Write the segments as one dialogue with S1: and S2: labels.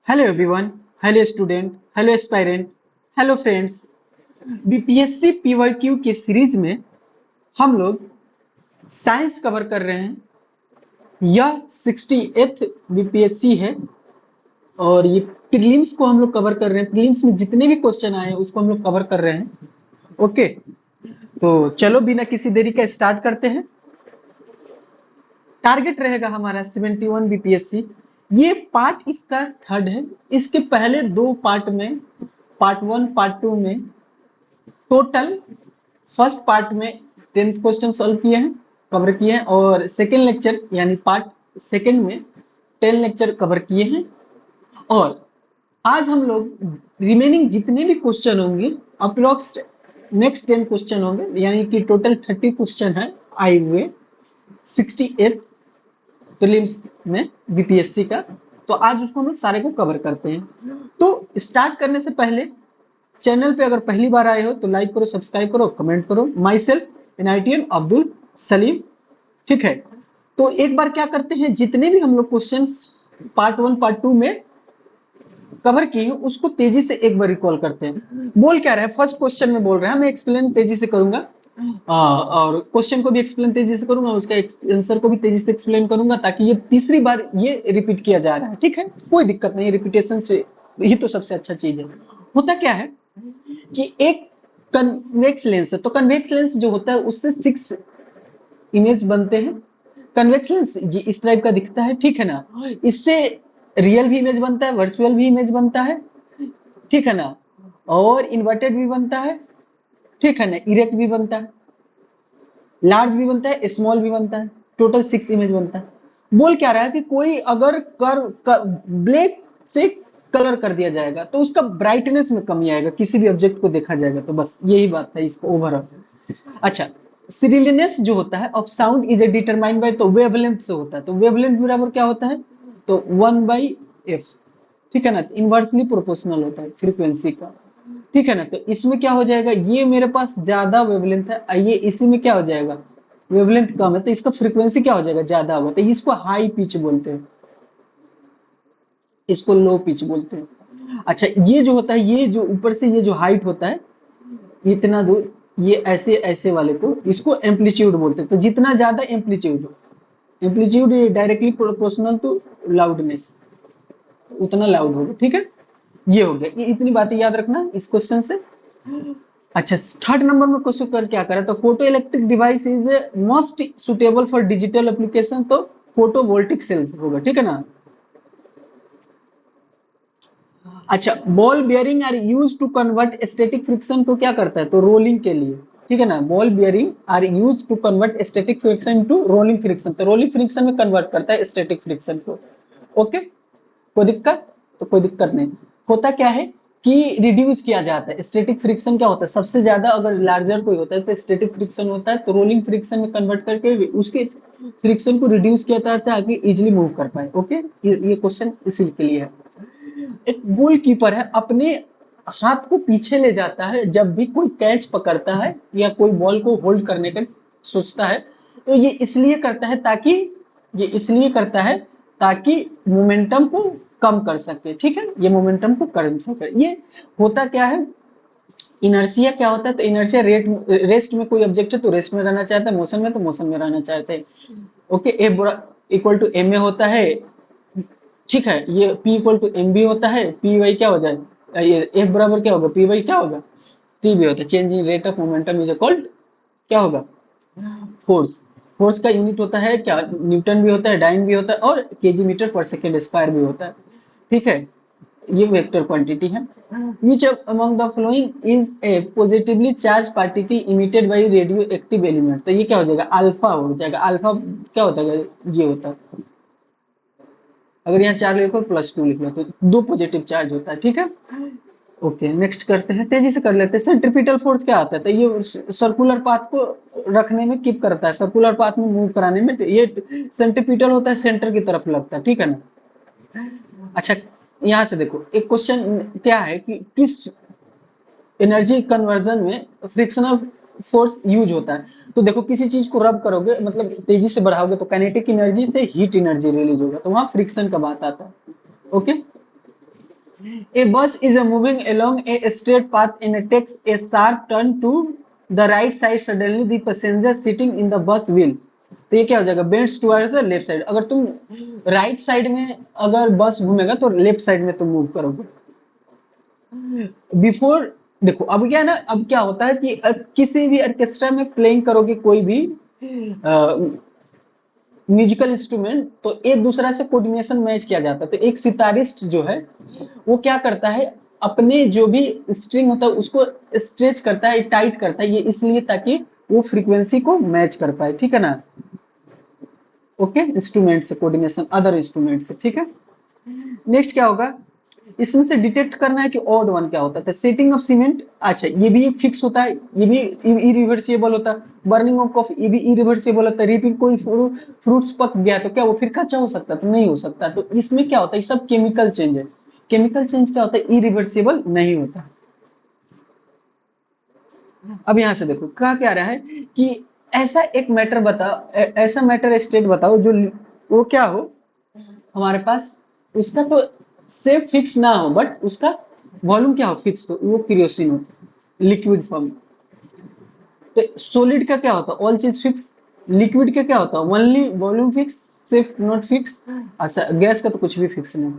S1: Hello everyone, hello student, hello aspirant, hello friends. BPSC PYQ के series में हम लोग साइंस कवर कर रहे हैं। यह 68th बीपीएससी है और ये प्रीलिम्स को हम लोग कवर कर रहे हैं। प्रीलिम्स में जितने भी क्वेश्चन आए हैं उसको हम लोग कवर कर रहे हैं। ओके, तो चलो बिना किसी देरी का स्टार्ट करते हैं। टारगेट रहेगा हमारा 71 बीपीएससी। ये पार्ट इसका थर्ड है। इसके पहले दो पार्ट में, पार्ट वन पार्ट टू में टोटल फर्स्ट पार्ट में 10th क्वेश्चन सॉल्व किए हैं, कवर किए हैं, और सेकेंड लेक्चर यानी पार्ट सेकेंड में 10 लेक्चर कवर किए हैं। और आज हम लोग रिमेनिंग जितने भी क्वेश्चन होंगे अप्रोक्स नेक्स्ट 10 क्वेश्चन होंगे, यानी कि टोटल 30 क्वेश्चन है आए हुए 68 प्रीलिम्स में बीपीएससी का। तो आज उसको हम लोग सारे को कवर करते हैं। तो स्टार्ट करने से पहले चैनल पे अगर पहली बार आए हो तो लाइक करो, सब्सक्राइब करो, कमेंट करो। Myself NITN Abdul Saleem. ठीक है, तो एक बार क्या करते हैं, जितने भी हम लोग question part one part two में कवर किए हैं उसको तेजी से एक बार रिकॉल करते हैं। बोल क्या रहे हैं, फर्स्ट क्वेश्चन में बोल रहे हैं, मैं एक्सप्लेन तेजी से करूंगा और क्वेश्चन को भी एक्सप्लेन तेजी से करूंगा, उसका आंसर को भी तेजी से एक्सप्लेन करूंगा, ताकि ये तीसरी बार ये रिपीट किया जा रहा है। ठीक है, कोई दिक्कत नहीं, रिपीटेशन से ही तो सबसे अच्छा चीज है। होता क्या है कि एक कन्वेक्स लेंस है, तो कन्वेक्स लेंस जो होता है उससे 6 इमेज बनते हैं। कन्वेक्स लेंस ये इस टाइप का दिखता है, ठीक है ना। इससे रियल भी इमेज बनता है, वर्चुअल भी इमेज बनता है, ठीक है ना, और इन्वर्टेड भी बनता है, ठीक है ना, इरेक्ट भी बनता है, लार्ज भी बनता है, स्मॉल भी बनता है। टोटल 6 इमेज बनता है। बोल क्या रहा है कि कोई अगर ब्लैक से कलर कर दिया जाएगा तो उसका ब्राइटनेस में कमी आएगा, किसी भी ऑब्जेक्ट को देखा जाएगा तो। बस यही बात है इसको ओवरऑल। अच्छा, सीरियलनेस जो होता है of sound is a determined by, तो वेवलेंथ से होता है। तो वेवलेंथ बराबर क्या होता है, तो 1/f, ठीक है ना, इनवर्सली प्रोपोर्शनल होता है फ्रीक्वेंसी का। ठीक है ना, तो इसमें क्या हो जाएगा, ये मेरे पास ज्यादा वेवलेंथ है, ये इसी में क्या हो जाएगा, वेवलेंथ कम है, तो इसका फ्रीक्वेंसी क्या हो जाएगा, ज्यादा होगा, तो इसको हाई पिच बोलते हैं, इसको लो पिच बोलते हैं। अच्छा, ये जो होता है, ये जो ऊपर से ये जो हाइट होता है इतना दूर, ये ऐसे ऐसे वाले को इसको एम्पलीट्यूड बोलते हैं। तो जितना ज्यादा एम्पलीट्यूड हो, amplitude directly proportional to loudness, उतना लाउड होगा। ठीक है, ये हो गया, ये इतनी बातें याद रखना इस क्वेश्चन से। अच्छा, थर्ड नंबर में क्वेश्चन कर क्या करा, तो photo electric device is most suitable for digital application, तो फोटो वोल्टिक सेल्स होगा, ठीक है ना। अच्छा, ball bearing are use to convert static friction को क्या करता है, तो रोलिंग के लिए, ठीक है ना। Ball bearing are use to convert static friction to rolling friction, तो रोलिंग फ्रिक्शन में कन्वर्ट करता है स्टैटिक फ्रिक्शन को। ओके, कोई दिक्कत, तो कोई दिक्कत नहीं। होता क्या है कि रिड्यूस किया जाता है, स्टैटिक फ्रिक्शन क्या होता है, सबसे ज्यादा अगर लार्जर कोई होता है तो स्टैटिक फ्रिक्शन होता है, तो रोलिंग फ्रिक्शन में कन्वर्ट करके उसके फ्रिक्शन को रिड्यूस किया जाता है ताकि इजिली मूव कर पाए। ओके, ये क्वेश्चन इसी के लिए है। एक गोलकीपर है, अपने हाथ को पीछे ले जाता है जब भी कोई कैच पकड़ता है या कोई बॉल को होल्ड करने का सोचता है, तो ये इसलिए करता है ताकि मोमेंटम को कम कर सके। ठीक है, ये मोमेंटम को कम सके। ये होता क्या है, इनर्शिया क्या होता है, तो इनर्शिया रेस्ट में कोई ऑब्जेक्ट है तो रेस्ट में रहना चाहता है, मोशन में तो मोशन में रहना चाहते हैं। Okay, A equal to M A होता है, ठीक है, ये P equal to M B होता है, पी वाई क्या हो जाए, ये F बराबर क्या होगा, पी वाई क्या होगा, टी बी होता है। Change in rate of momentum is equal क्या होगा, फोर्स। फोर्स का यूनिट होता है क्या, न्यूटन भी होता है, डाइन भी होता है, और केजी मीटर पर सेकेंड स्क्वायर भी होता है। ठीक है, ये वेक्टर क्वांटिटी है। Which among the following is a positively charged particle emitted by radioactive element, तो ये क्या हो जाएगा, अल्फा हो जाएगा। अल्फा क्या होता है, ये होता है, अगर यहाँ 4 लिखो +2 लिख लो तो 2 पॉजिटिव चार्ज होता है। ठीक है, ओके, नेक्स्ट करते हैं, तेजी से कर लेते हैं। सेंट्रीपिटल फोर्स क्या आता है, तो ये सर्कुलर पाथ को रखने में कीप करता है, सर्कुलर पाथ में मूव कराने में, ये सेंट्रीपिटल होता है, सेंटर की तरफ लगता है, ठीक है ना। अच्छा, यहाँ से देखो एक क्वेश्चन क्या है कि किस एनर्जी कन्वर्जन में फ्रिक्शनल फोर्स यूज होता है, तो देखो किसी चीज को रब करोगे, मतलब तेजी से बढ़ाओगे, तो काइनेटिक एनर्जी से हीट एनर्जी रिलीज होगा, तो वहां फ्रिक्शन का बात आता है। Okay, A bus is moving along a straight path and takes a sharp turn to the right side. Suddenly, the passenger sitting in the bus will. तो ये क्या हो जाएगा? Bends towards the left side. अगर तुम right side में अगर बस घूमेगा तो लेफ्ट साइड में तुम मूव करोगे। बिफोर देखो अब क्या है ना, अब क्या होता है कि किसी भी ऑर्केस्ट्रा में प्लेइंग करोगे कोई भी म्यूजिकल इंस्ट्रूमेंट, तो एक दूसरा से कोऑर्डिनेशन मैच किया जाता है। तो एक सितारिस्ट जो है वो क्या करता है, अपने जो भी स्ट्रिंग होता है उसको स्ट्रेच करता है, टाइट करता है, ये इसलिए ताकि वो फ्रीक्वेंसी को मैच कर पाए, ठीक है ना। ओके, इंस्ट्रूमेंट से कोऑर्डिनेशन अदर इंस्ट्रूमेंट से, ठीक है। नेक्स्ट क्या होगा, इसमें से डिटेक्ट करना है कि ऑड वन क्या होता है। सेटिंग ऑफ सीमेंट, अच्छा ये भी एक फिक्स होता है, ये भी इरिवर्सिबल होता है। बर्निंग ऑफ कॉफी, ये भी इरिवर्सिबल होता है। रीपिंग, कोई फ्रूट्स पक गया तो क्या वो फिर कच्चा हो सकता है? तो नहीं हो सकता। तो इसमें क्या होता है, सब केमिकल चेंज है। केमिकल चेंज क्या होता है, इरिवर्सिबल नहीं होता। अब यहां से देखो क्या कह रहा है कि ऐसा एक मैटर बताओ, ऐसा मैटर स्टेट बताओ जो वो क्या हो हमारे पास, उसका तो सेफ फिक्स ना हो बट उसका वॉल्यूम क्या हो, फिक्स। तो वो क्रियोसिन होता है लिक्विड फॉर्म। तो सॉलिड का क्या होता है, ऑल चीज फिक्स। लिक्विड का क्या होता है, only volume fix, safe not fix. अच्छा गैस का तो कुछ भी फिक्स नहीं।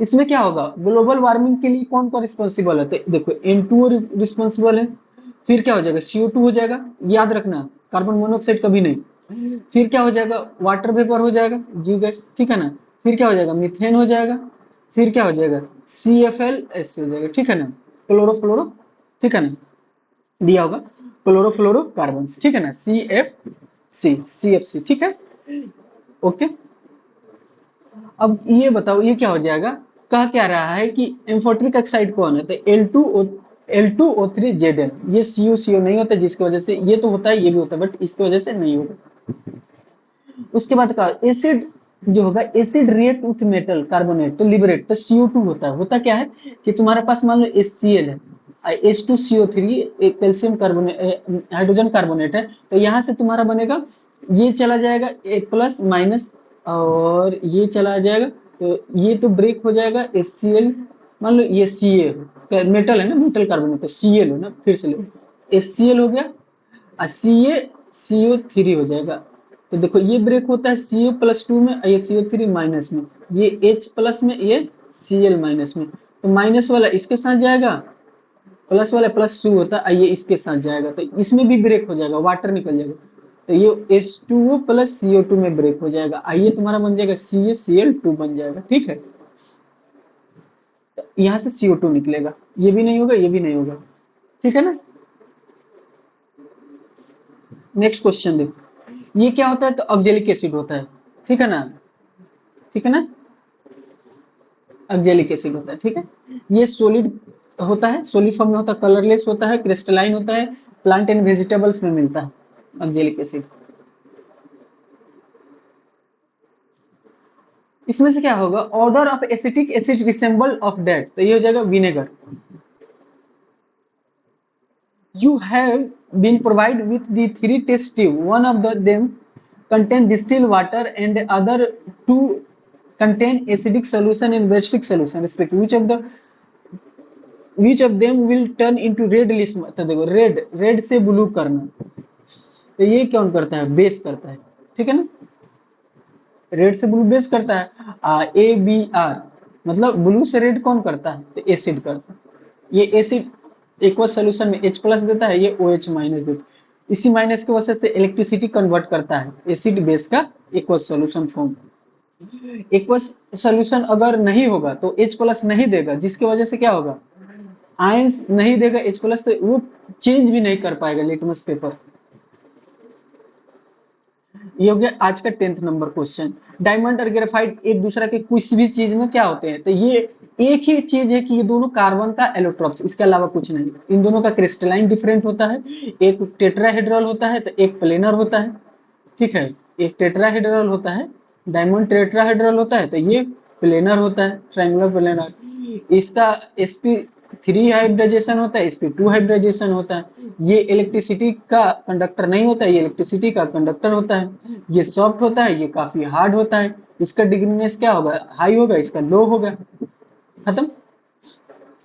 S1: इसमें क्या होगा, ग्लोबल वार्मिंग के लिए कौन कौन रिस्पॉन्सिबल है, तो देखो N2 रिस्पॉन्सिबल है। फिर क्या हो जाएगा, CO2 हो जाएगा, याद रखना, कार्बन मोनोऑक्साइड कभी नहीं। फिर क्या हो जाएगा, वाटर वेपर हो जाएगा, जी गैस, ठीक है ना। फिर क्या हो जाएगा, मीथेन हो जाएगा। फिर क्या हो जाएगा, CFL हो जाएगा, ठीक है ना। क्लोरोफ्लोरो, ठीक है ना, दिया होगा क्लोरोफ्लोरोकार्बन, ठीक है ना, CFC, ठीक है। ओके, अब ये बताओ ये क्या हो जाएगा, कह क्या रहा है कि एम्फोटेरिक ऑक्साइड कौन है, तो L2O3Zn। ये CO नहीं होता, जिसकी वजह से ये तो होता है, ये भी होता है, बट इसकी वजह से नहीं होगा। उसके बाद कहा एसिड जो होगा, acid react with metal carbonate तो लिबरेट, तो CO2 होता है। होता क्या है कि तुम्हारे पास मान लो HCl है, H2CO3 एक कैल्शियम कार्बोनेट, हाइड्रोजन कार्बोनेट है, तो यहाँ से तुम्हारा बनेगा, ये चला जाएगा प्लस माइनस, और ये चला जाएगा, तो ये तो ब्रेक हो जाएगा HCl। मान लो ये Ca मेटल है ना, मेटल कार्बोनेट, तो Cl हो ना, फिर से लो HCl हो गया, CO3 हो जाएगा। तो देखो ये ब्रेक होता है CO+2 में, ये CO3 माइनस में, ये H प्लस में, ये Cl माइनस में। तो माइनस वाला इसके साथ जाएगा, प्लस वाला +2 होता है, ये इसके साथ जाएगा, तो इसमें भी ब्रेक हो जाएगा, वाटर निकल जाएगा। तो ये H2O प्लस CO2 में ब्रेक हो जाएगा, ये तुम्हारा बन जाएगा CaCl2 बन जाएगा, ठीक है। तो यहाँ से CO2 निकलेगा, ये भी नहीं होगा, ये भी नहीं होगा, ठीक है ना। नेक्स्ट क्वेश्चन देखो, ये क्या होता है, तो ऑक्जेलिक एसिड होता है, ठीक है ना, ठीक है ना, ऑक्जेलिक एसिड होता है, ठीक है। ये सॉलिड होता है, सॉलिड फॉर्म में होता है, कलरलेस होता है, क्रिस्टलाइन होता है, प्लांट एंड वेजिटेबल्स में मिलता है ऑक्जेलिक एसिड। इसमें से क्या होगा, order of acetic acid resemble of that, तो ये हो जाएगा vinegar. You have been provided with the three test tube. One of them contain distilled water and the other two contain acidic solution and basic solution respectively. Which of them will turn into red list? तो देखो red से blue करना, तो ये कौन करता है, base करता है, ठीक है ना। रेड से ब्लू बेस करता है, ABR मतलब ब्लू से रेड कौन करता है, तो एसिड करता है। ये एसिड एक्वस सोल्यूशन में H प्लस देता है, ये OH माइनस देता है। इसी माइनस की वजह से इलेक्ट्रिसिटी कन्वर्ट करता है एसिड बेस का aqueous solution form. Aqueous solution अगर नहीं होगा तो H प्लस नहीं देगा, जिसकी वजह से क्या होगा, आयंस नहीं देगा H प्लस, तो वो चेंज भी नहीं कर पाएगा लिटमस पेपर। ये हो गया आज का 10th नंबर क्वेश्चन। डायमंड और ग्रेफाइट एक दूसरे के कुछ भी चीज में क्या होते हैं, तो ये एक ही चीज है कि ये दोनों कार्बन का एलोट्रोप्स, इसके अलावा कुछ नहीं। इन दोनों का क्रिस्टलाइन डिफरेंट होता है, एक टेट्राहेड्रल होता है तो एक प्लेनर होता है, ठीक है। एक टेट्राहेड्रल होता है, डायमंड टेट्राहेड्रल होता है, तो ये प्लेनर होता है, ट्रायंगुलर प्लेनर। इसका sp3 हाइब्रिडाइजेशन होता है, sp2 हाइब्रिडाइजेशन होता है। ये इलेक्ट्रिसिटी का कंडक्टर नहीं होता है, ये इलेक्ट्रिसिटी का कंडक्टर होता है। ये सॉफ्ट होता है, ये काफी हार्ड होता है। इसका डिग्रीनेस क्या होगा, हाई होगा, इसका लो होगा, खत्म।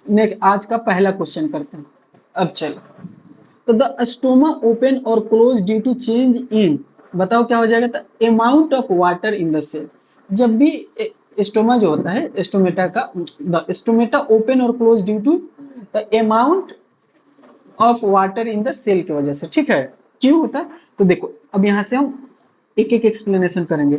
S1: नेक्स्ट आज का पहला क्वेश्चन करते हैं। अब चलो, तो द स्टोमा ओपन और close due to change in, बताओ क्या हो जाएगा, तो amount of water in the cell. जब भी स्टोमा जो होता है स्टोमेटा का, द स्टोमेटा ओपन और close due to the amount of water in the cell की वजह से, ठीक है। क्यों होता है, तो देखो अब यहां से हम एक एक एक्सप्लेनेशन करेंगे।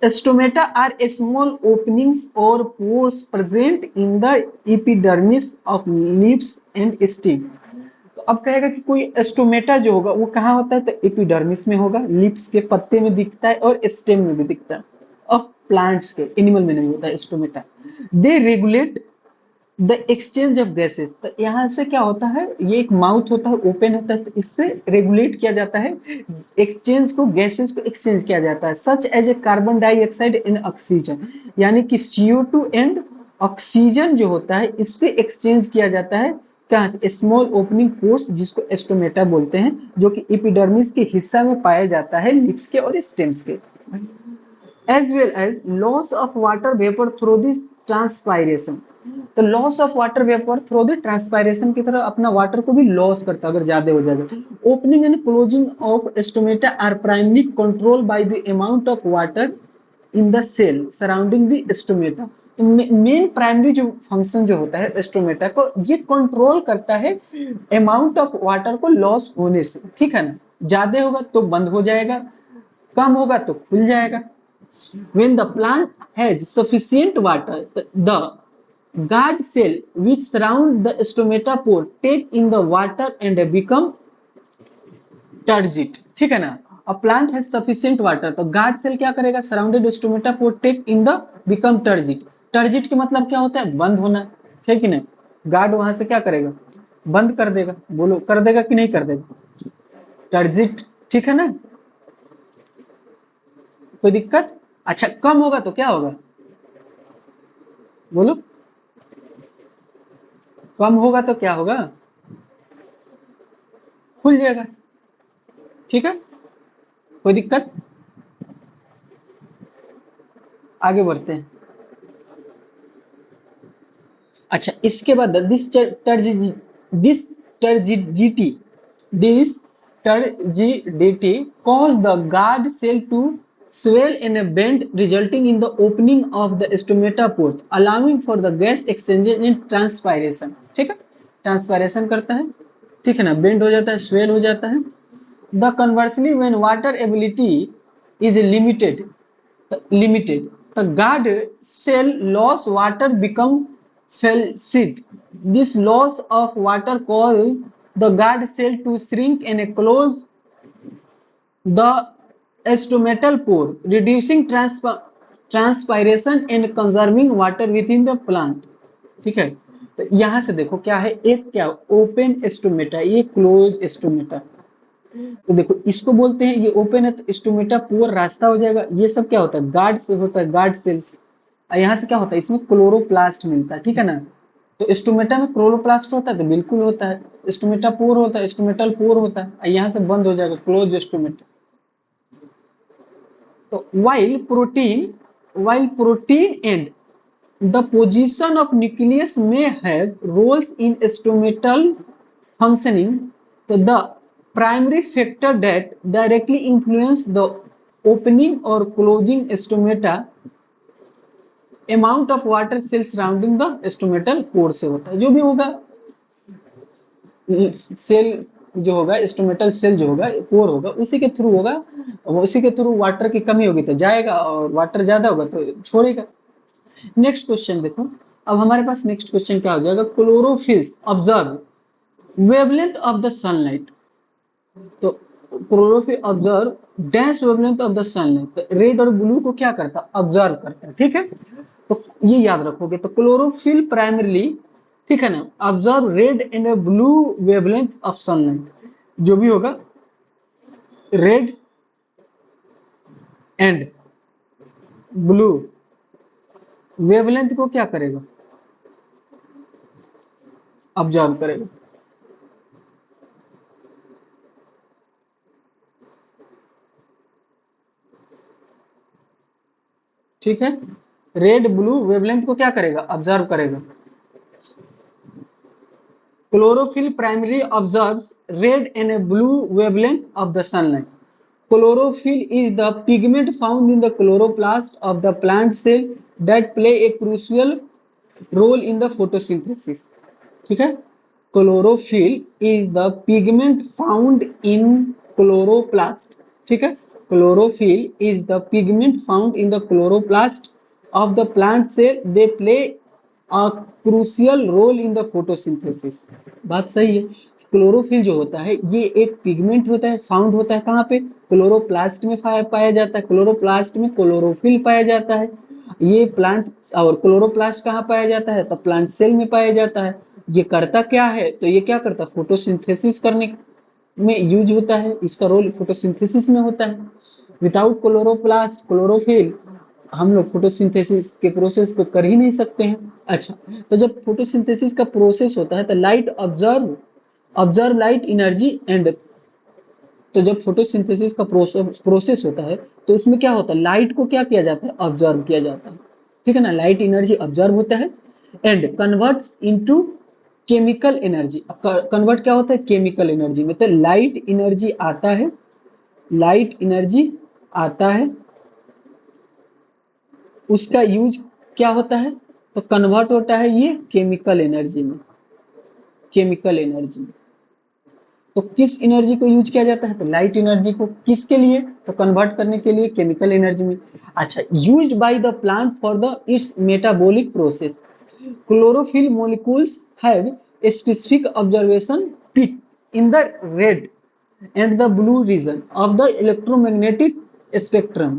S1: स्टोमेटा आर स्मॉल ओपनिंग्स और pores present in the epidermis of leaves and stem. तो अब कहेगा कि कोई स्टोमेटा जो होगा वो कहाँ होता है, तो एपिडर्मिस में होगा, लिप्स के पत्ते में दिखता है और स्टेम में भी दिखता है। ऑफ प्लांट्स के, एनिमल में नहीं होता है stomata. They regulate the exchange of gases. तो यहाँ से क्या होता है, ये एक माउथ होता है, ओपन होता है, तो इससे रेगुलेट किया जाता है एक्सचेंज को, गैसेस को एक्सचेंज किया जाता है, such as a carbon dioxide and oxygen. यानी कि CO2 एंड ऑक्सीजन जो होता है इससे एक्सचेंज किया जाता है कहाँ, स्मॉल ओपनिंग पोर्स जिसको एस्टोमेटा बोलते हैं, जो कि एपिडर्मिस के हिस्सा में पाया जाता है लिप्स के और स्टेम्स के। as well as loss of water vapor through the transpiration। तो loss of water vapour through the transpiration की तरह अपना वाटर को भी लॉस करता है अगर ज्यादा हो जाएगा। Opening and closing of stomata are primary control by the amount of water in the cell surrounding the stomata. तो मेन प्राइमरी जो फंक्शन जो होता है स्टोमेटा को, ये कंट्रोल करता है अमाउंट ऑफ वाटर को लॉस होने से, ठीक है ना। ज्यादा होगा तो बंद हो जाएगा, कम होगा तो खुल जाएगा। When the plant has sufficient water, the guard cell which surround the stomata pore take in the water and become turgid, ठीक है ना। A plant has sufficient water, तो guard cell क्या करेगा, surrounded stomata pore take in the become turgid। turgid के मतलब क्या होता है, बंद होना, है कि नहीं। गार्ड वहां से क्या करेगा, बंद कर देगा, बोलो कर देगा कि नहीं कर देगा, टर्जिट, ठीक है ना। कोई दिक्कत। अच्छा कम होगा तो क्या होगा, बोलो, कम होगा तो क्या होगा, खुल जाएगा, ठीक है। कोई दिक्कत, आगे बढ़ते हैं। अच्छा इसके बाद this turgidity this turgidity cause the guard cell to swell in a bend resulting in the opening of the stomata pore allowing for the gas exchange and transpiration, ठीक है। ट्रांसपायरेशन करता है, ठीक है ना, बेंड हो जाता है, स्वेल हो जाता है। The conversely when water ability is limited, the guard cell loss water become flaccid। This loss of water causes the guard cell to shrink and close the stomatal pore, reducing transpiration and conserving water within the plant, ठीक है। तो यहां से देखो क्या है, एक क्या ओपन स्टोमेटा, ये क्लोज स्टोमेटा। तो देखो इसको बोलते हैं, ये ओपन है तो स्टोमेटा पोर रास्ता हो जाएगा, ये सब क्या होता है, गार्ड से होता है, गार्ड सेल्स। यहाँ से क्या होता है, इसमें क्लोरोप्लास्ट मिलता है, ठीक है ना। तो स्टोमेटा में क्लोरोप्लास्ट होता है, तो बिल्कुल होता है। स्टोमेटा पोर होता है, स्टोमेटल पोर होता है, यहाँ से बंद हो जाएगा, क्लोज स्टोमेटा। तो while protein and the position of nucleus may have roles in stomatal functioning, the primary factor that directly influence the opening or closing stomata amount of water cells surrounding the stomatal pore से होता है। जो भी होगा cell जो होगा, stomatal cell जो होगा, पोर होगा, उसी के थ्रू होगा, उसी के थ्रू वाटर की कमी होगी तो जाएगा, और वाटर ज्यादा होगा तो छोड़ेगा। नेक्स्ट क्वेश्चन देखो, अब हमारे पास नेक्स्ट क्वेश्चन क्या हो जाएगा, chlorophylls observe wavelength of the sunlight. तो chlorophyll observe dash wavelength of the sunlight, तो रेड और ब्लू को क्या करता है, ऑब्जर्व करता है, ठीक है। तो ये याद रखोगे, तो क्लोरोफिल प्राइमरली, ठीक है ना, observe red and blue wavelength of sunlight. जो भी होगा रेड एंड ब्लू वेवलेंथ को क्या करेगा, ऑब्जर्व करेगा, ठीक है। रेड ब्लू वेवलेंथ को क्या करेगा, ऑब्जर्व करेगा। Chlorophyll primarily absorbs red and blue wavelength of the sunlight. Chlorophyll is the pigment found in the chloroplast of the plant cell that play a crucial role in the photosynthesis. ठीक है, chlorophyll is the pigment found in chloroplast. ठीक है, chlorophyll is the pigment found in the chloroplast of the plant cell. They play a crucial role in the photosynthesis. बात सही है. Chlorophyll जो होता है ये एक पिगमेंट होता है, फाउंड होता है कहाँ पे, क्लोरोप्लास्ट में पाया जाता है. क्लोरोप्लास्ट में क्लोरोफिल पाया जाता है. ये प्लांट और क्लोरोप्लास्ट कहाँ पाया जाता है, तो प्लांट सेल में पाया जाता है. ये करता क्या है, तो ये क्या करता है, फोटोसिंथेसिस करने में यूज होता है. इसका रोल फोटोसिंथेसिस में होता है. विदाउट क्लोरोप्लास्ट क्लोरोफिल हम लोग फोटोसिंथेसिस के प्रोसेस को कर ही नहीं सकते हैं. अच्छा, तो जब फोटोसिंथेसिस का प्रोसेस होता है तो light observe light energy and. तो जब फोटोसिंथेसिस का प्रोसेस होता है तो उसमें क्या होता है, लाइट को क्या किया जाता है, ऑब्जर्व किया जाता है. ठीक है ना, लाइट एनर्जी ऑब्जर्व होता है and converts into chemical energy. Convert क्या होता है, केमिकल एनर्जी में. तो लाइट एनर्जी आता है, लाइट एनर्जी आता है, उसका यूज क्या होता है, तो कन्वर्ट होता है ये केमिकल एनर्जी में. केमिकल एनर्जी तो किस एनर्जी को यूज किया जाता है, तो लाइट एनर्जी को. किसके लिए, तो कन्वर्ट करने के लिए केमिकल एनर्जी में. अच्छा, used by the plant for the it's metabolic process. Chlorophyll molecules have a specific observation peak in the red and the blue region of the electromagnetic spectrum.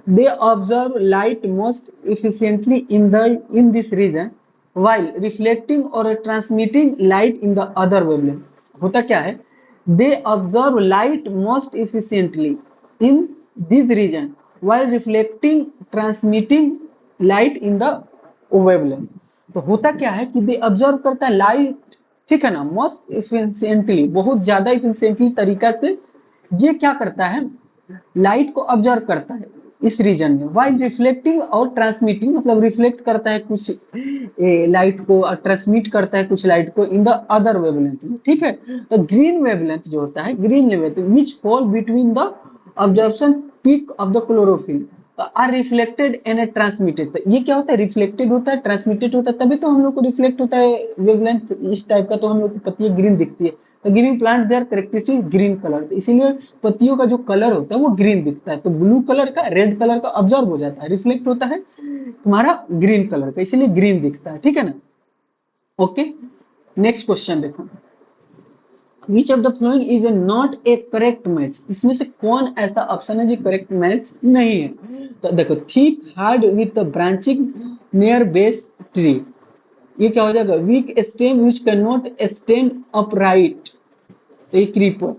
S1: They observe light most efficiently in this region while reflecting or transmitting light in the other wavelength. होता क्या है, they observe light most efficiently in this region while reflecting transmitting light in the wavelength. तो होता क्या है कि they observe करता है लाइट, ठीक है ना, मोस्ट इफिशिएंटली, बहुत ज्यादा इफिशिएंटली तरीका से ये क्या करता है, लाइट को ऑब्जर्व करता है इस रीजन में. वाइल रिफ्लेक्टिंग और ट्रांसमिटिंग, मतलब रिफ्लेक्ट करता है कुछ लाइट को और ट्रांसमिट करता है कुछ लाइट को इन द अदर वेवलेंथ में. ठीक है, तो ग्रीन वेवलेंथ जो होता है, green wavelength which fall between the observation peak of the chlorophyll are reflected and transmitted. तो ये क्या होता है, रिफ्लेक्टेड होता है, ट्रांसमिटेड होता है, तभी तो हम लोग को रिफ्लेक्ट होता है वेवलेंथ इस टाइप का, तो हम लोग की पत्तियां ग्रीन दिखती है. तो giving plant there characteristic green colour. तो इसीलिए पत्तियों का जो कलर होता है वो ग्रीन दिखता है. तो ब्लू कलर का, रेड कलर का ऑब्जर्व हो जाता है, रिफ्लेक्ट होता है तुम्हारा ग्रीन कलर का, इसीलिए ग्रीन दिखता है. ठीक है ना. ओके, नेक्स्ट क्वेश्चन देखो. Which of the following is not a correct match? इसमें से कौन ऐसा ऑप्शन है जो करेक्ट मैच नहीं है. तो देखो, thick hard with branching near base tree, ये क्या हो जाएगा, week stem which can not stand upright, तो ये क्रीपर.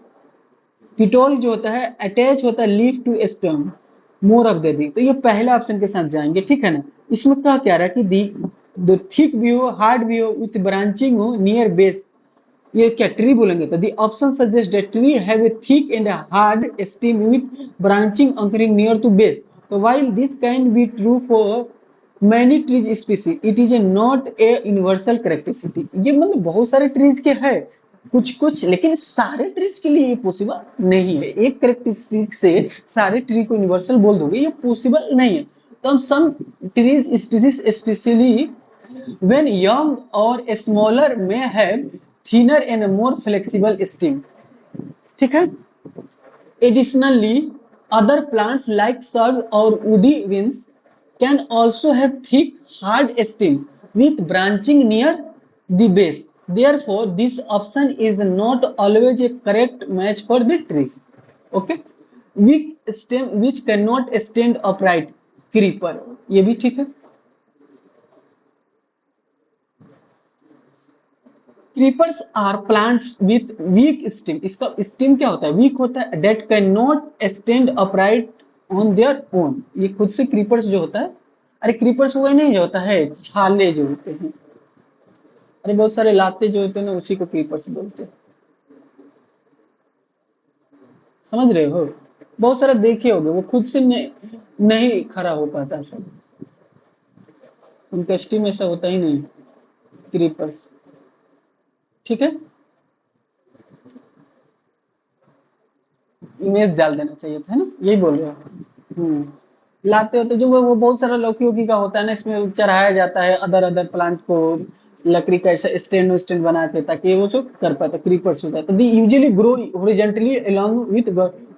S1: पिटोल जो होता है अटैच होता है leaf to stem more of the, तो ये पहले ऑप्शन के साथ जाएंगे. ठीक है ना. इसमें क्या कह रहा है कि दी थिक भी हो, हार्ड भी हो, विथ ब्रांचिंग हो नियर बेस, ये क्या ट्री बोलेंगे, तो the option suggest that tree have a thick and hard stem with branching anchoring near to base. तो while this can be true for many trees species, it is a not a universal characteristic. ये मतलब बहुत सारे trees के है कुछ कुछ, लेकिन सारे ट्रीज के लिए ये पॉसिबल नहीं है. एक कैरेक्टरिस्टिक से सारे ट्री को यूनिवर्सल बोल दोगे, ये पॉसिबल नहीं है. तो some trees species specially when young or smaller may have thinner and more flexible stem. ठीक है. Additionally, other plants like shrub or woody vines can also have thick, hard stem with branching near the base. Therefore, this option is not always a correct match for the trees. Okay. Weak stem which cannot stand upright, creeper, ये भी ठीक है. Creepers are plants with weak stem, इसका stem क्या होता है, weak होता है, that can not stand upright on their own. ये खुद से क्रीपर्स जो होता है, अरे क्रीपर्स वो नहीं जो होता है, छाले जो होते हैं, अरे बहुत सारे लाते जो होते हैं ना, उसी को क्रीपर्स बोलते हैं. समझ रहे हो, बहुत सारे देखे होंगे, वो खुद से नहीं खड़ा हो पाता सब, उनका स्टेम ऐसा होता ही नहीं. क्रीपर्स ठीक है, इमेज डाल देना चाहिए था, है ना, यही बोल रहे हो। लाते हो तो जो वो बहुत सारा लौकी वोकी का होता है ना, इसमें चढ़ाया जाता है अदर अदर प्लांट को, लकड़ी का ऐसा स्टैंड स्टैंड बना के, ताकि वो जो कर पाता क्रीपर्स होता है, तो the usually grow horizontally along with,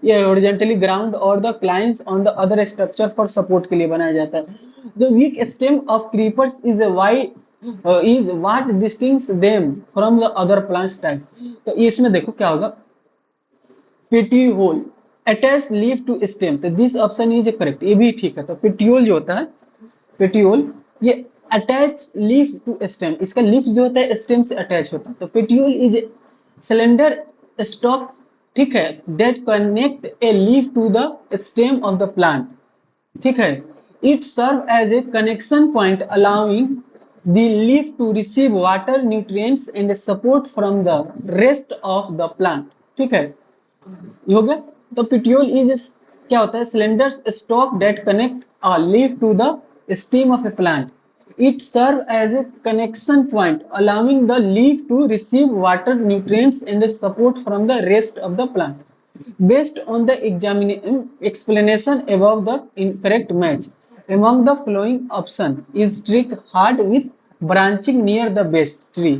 S1: ये हॉरिजॉन्टली ग्राउंड और the climbs on the other structure for support के लिए बनाया जाता है। The weak stem of creepers is why is what distinguish them from the other plants type. तो इसमें देखो क्या होगा, petiole attach leaf to stem, तो दिस ऑप्शन इज करेक्ट, ये भी ठीक है। तो पेटियोल जो होता है, पेटियोल ये अटैच लीफ टू स्टेम, इसका लीफ जो होता है स्टेम से अटैच होता है। तो पेटियोल इज सिलेंडर स्टॉक, ठीक है, that connect a leaf to the stem of the plant, ठीक है। It serve as a connection point allowing the leaf to receive water, nutrients and support from the rest of the plant, ठीक है, ये हो गया। तो पिट्यूल is क्या होता है, cylinder stalk that connect a leaf to the stem of a plant. It serve as a connection point allowing the leaf to receive water, nutrients and support from the rest of the plant. Based on the explanation above, the incorrect match among the following option is trick hard with branching near the base tree,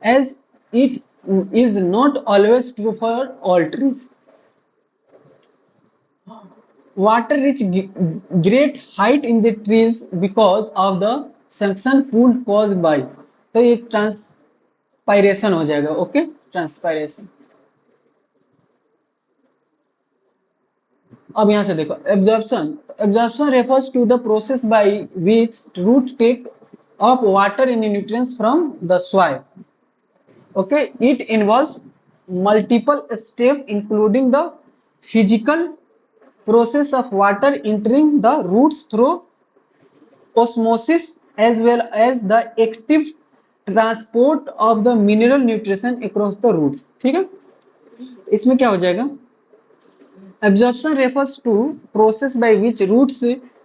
S1: as it is not always true for all trees. Water reach great height in the trees because of the suction pool caused by, तो ये transpiration हो जाएगा, okay, transpiration. अब यहां से देखो absorption, absorption refers to the process by which root take up water and nutrients from the soil, okay. It involves multiple step including the physical process of water entering the roots through osmosis as well as the active transport of the mineral nutrition across the roots, ठीक है। इसमें क्या हो जाएगा, absorption refers to process by which roots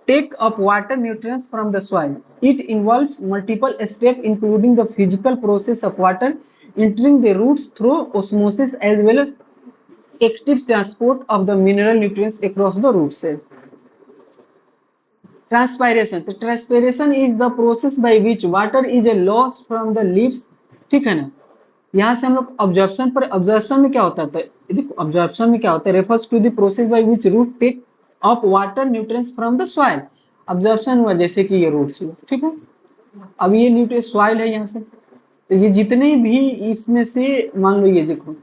S1: take up water, nutrients from the soil. It involves multiple steps including the physical process of water entering the roots through osmosis as well as active transport of the mineral nutrients across the root cell. Transpiration, तो transpiration is the process by which water is a lost from the leaves, ठीक है ना। यहां से हम लोग absorption पर, absorption में क्या होता है, तो देखो ऑब्जर्प्शन में क्या होता है, refers to the process by which root take up water, nutrients from the soil. Absorption हुआ जैसे कि ये रूट्स हुआ, ठीक है। अब ये न्यूट्रिएंट सॉइल है यहाँ से, तो ये जितने भी इसमें से मान लो, ये देखो